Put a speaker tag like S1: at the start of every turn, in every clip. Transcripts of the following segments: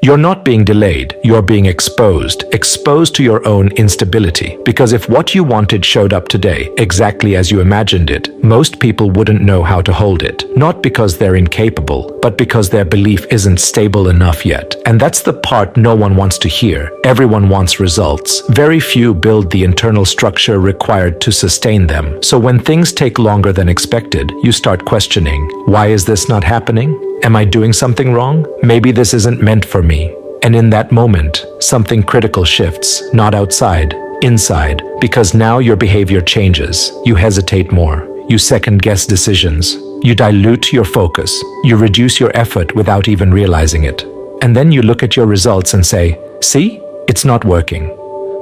S1: You're not being delayed, you're being exposed to your own instability. Because if what you wanted showed up today exactly as you imagined it, most people wouldn't know how to hold it. Not because they're incapable, but because their belief isn't stable enough yet. And that's the part no one wants to hear. Everyone wants results. Very few build the internal structure required to sustain them. So when things take longer than expected, you start questioning, why is this not happening? Am I doing something wrong? Maybe this isn't meant for me. And in that moment, something critical shifts, not outside, inside, because now your behavior changes. You hesitate more. You second-guess decisions. You dilute your focus. You reduce your effort without even realizing it. And then you look at your results and say, see, it's not working.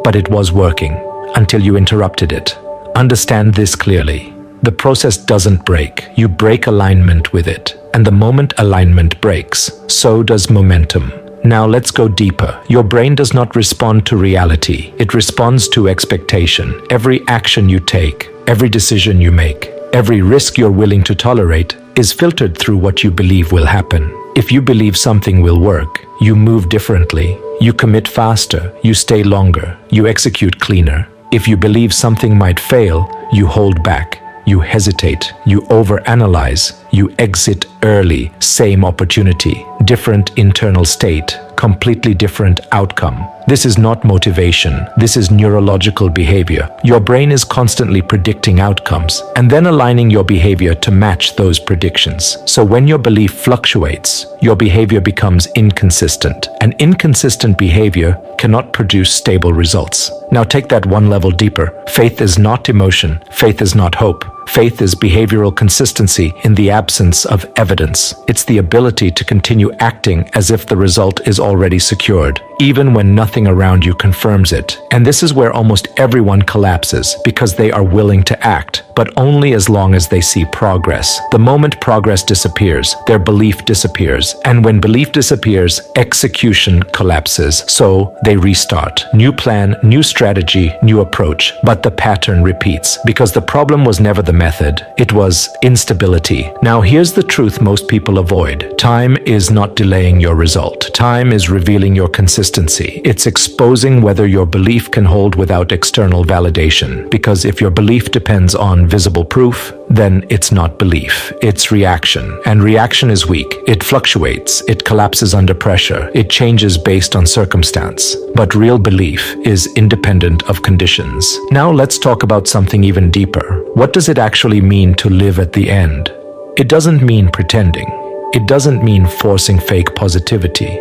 S1: But it was working, until you interrupted it. Understand this clearly. The process doesn't break. You break alignment with it. And the moment alignment breaks, so does momentum. Now let's go deeper. Your brain does not respond to reality. It responds to expectation. Every action you take, every decision you make, every risk you're willing to tolerate is filtered through what you believe will happen. If you believe something will work, you move differently. You commit faster. You stay longer. You execute cleaner. If you believe something might fail, you hold back. You hesitate, you overanalyze, you exit early. Same opportunity, different internal state, completely different outcome. This is not motivation, this is neurological behavior. Your brain is constantly predicting outcomes and then aligning your behavior to match those predictions. So when your belief fluctuates, your behavior becomes inconsistent. And inconsistent behavior cannot produce stable results. Now take that one level deeper. Faith is not emotion, faith is not hope. Faith is behavioral consistency in the absence of evidence. It's the ability to continue acting as if the result is already secured, even when nothing around you confirms it. And this is where almost everyone collapses, because they are willing to act, but only as long as they see progress. The moment progress disappears, their belief disappears. And when belief disappears, execution collapses. So they restart. New plan, new strategy, new approach. But the pattern repeats, because the problem was never the method, it was instability. Now here's the truth most people avoid. Time is not delaying your result. Time is revealing your consistency. It's exposing whether your belief can hold without external validation. Because if your belief depends on visible proof, then it's not belief, it's reaction. And reaction is weak. It fluctuates, it collapses under pressure, it changes based on circumstance. But real belief is independent of conditions. Now let's talk about something even deeper. What does it actually mean to live at the end? It doesn't mean pretending. It doesn't mean forcing fake positivity.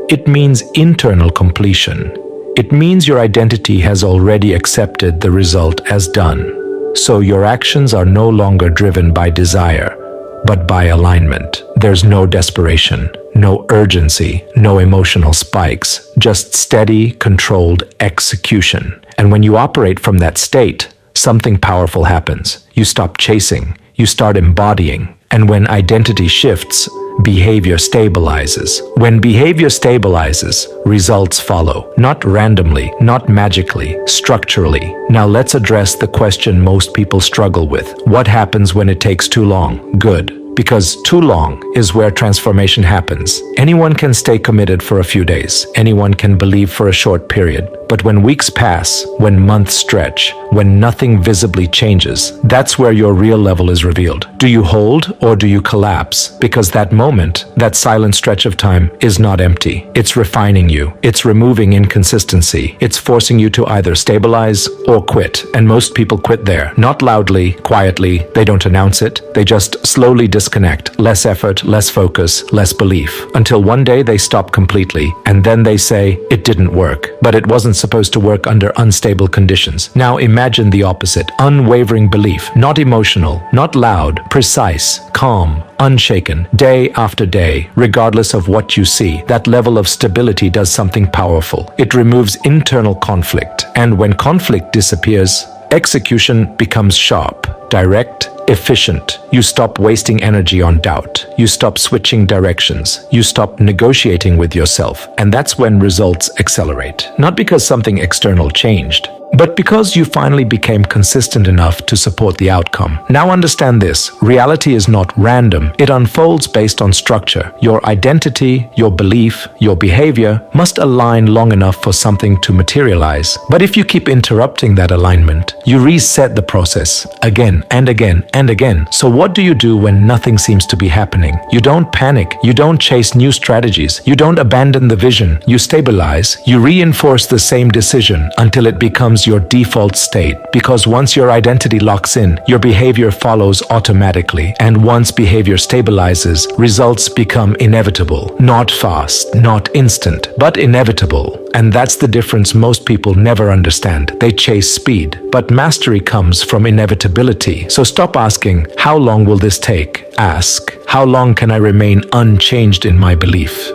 S1: It means internal completion. It means your identity has already accepted the result as done. So your actions are no longer driven by desire, but by alignment. There's no desperation, no urgency, no emotional spikes, just steady, controlled execution. And when you operate from that state, something powerful happens. You stop chasing, you start embodying. And when identity shifts, behavior stabilizes. When behavior stabilizes, results follow. Not randomly, not magically, structurally. Now let's address the question most people struggle with. What happens when it takes too long? Good. Because too long is where transformation happens. Anyone can stay committed for a few days. Anyone can believe for a short period. But when weeks pass, when months stretch, when nothing visibly changes, that's where your real level is revealed. Do you hold or do you collapse? Because that moment, that silent stretch of time, is not empty. It's refining you. It's removing inconsistency. It's forcing you to either stabilize or quit. And most people quit there. Not loudly, quietly. They don't announce it. They just slowly disconnect. Less effort, less focus, less belief. Until one day they stop completely. And then they say, it didn't work. But it wasn't supposed to work under unstable conditions. Now imagine the opposite. Unwavering belief. Not emotional, not loud, precise, calm, unshaken, day after day, regardless of what you see. That level of stability does something powerful. It removes internal conflict. And when conflict disappears, execution becomes sharp, direct, efficient. You stop wasting energy on doubt. You stop switching directions. You stop negotiating with yourself. And that's when results accelerate. Not because something external changed, but but because you finally became consistent enough to support the outcome. Now understand this, reality is not random. It unfolds based on structure. Your identity, your belief, your behavior must align long enough for something to materialize. But if you keep interrupting that alignment, you reset the process again and again and again. So what do you do when nothing seems to be happening? You don't panic. You don't chase new strategies. You don't abandon the vision. You stabilize. You reinforce the same decision until it becomes your default state. Because once your identity locks in, your behavior follows automatically. And once behavior stabilizes, results become inevitable. Not fast, not instant, but inevitable. And that's the difference most people never understand. They chase speed, but mastery comes from inevitability. So stop asking, how long will this take? Ask, how long can I remain unchanged in my belief?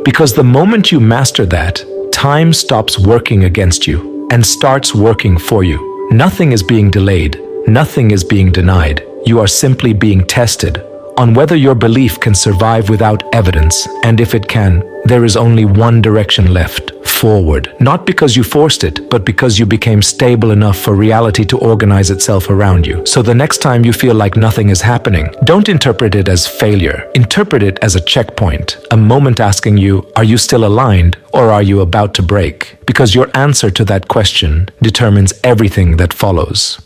S1: Because the moment you master that, time stops working against you and starts working for you. Nothing is being delayed. Nothing is being denied. You are simply being tested on whether your belief can survive without evidence. And if it can, there is only one direction left: forward. Not because you forced it, but because you became stable enough for reality to organize itself around you. So the next time you feel like nothing is happening, don't interpret it as failure. Interpret it as a checkpoint, a moment asking you, are you still aligned or are you about to break? Because your answer to that question determines everything that follows.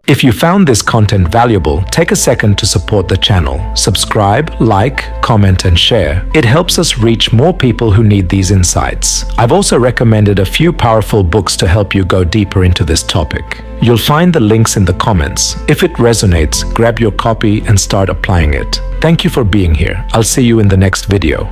S1: If you found this content valuable, take a second to support the channel. Subscribe, like, comment, and share. It helps us reach more people who need these insights. I've also recommended a few powerful books to help you go deeper into this topic. You'll find the links in the comments. If it resonates, grab your copy and start applying it. Thank you for being here. I'll see you in the next video.